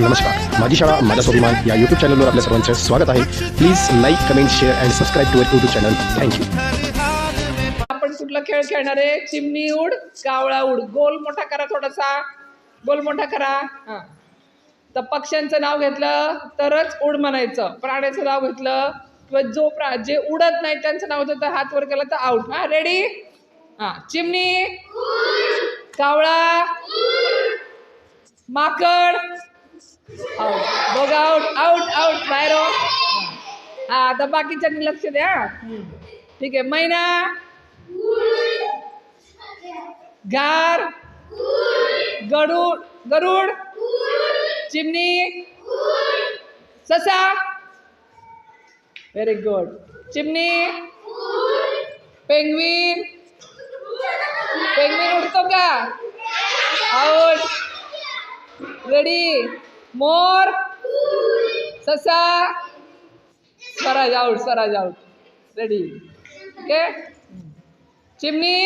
नमस्कार, माझी शाळा माझा स्वाभिमान या यूट्यूब चॅनलवर आपल्या सर्वांचे स्वागत आहे. Please like, comment, share and subscribe to our YouTube channel. Thank you. आपण कुठला खेळ खेळणार आहे? चिमणी उड, कावळा उड. गोल मोठा करा, थोडासा गोल मोठा करा. हां, तर पक्ष्यांचं नाव घेतलं तरच उड म्हणायचं. प्राण्याचं नाव घेतलं किंवा जे उडत नाही त्यांचं नाव होतं तर हात वर केला तर आउट. हां, रेडी? हां, चिमणी, कावळा, माकड, आउट. दोघं आउट, आउट, आउट, बाहेर हो. हां, आता बाकीच्यांनी लक्ष द्या. ठीक आहे. मैना, गार, गरुड, चिमणी, ससा. Very good. चिमणी, पेंग्विन उडतो का? आउट. रेडी? मोर, ससा, स्वराज आउट. रेडी? ओके. चिमणी,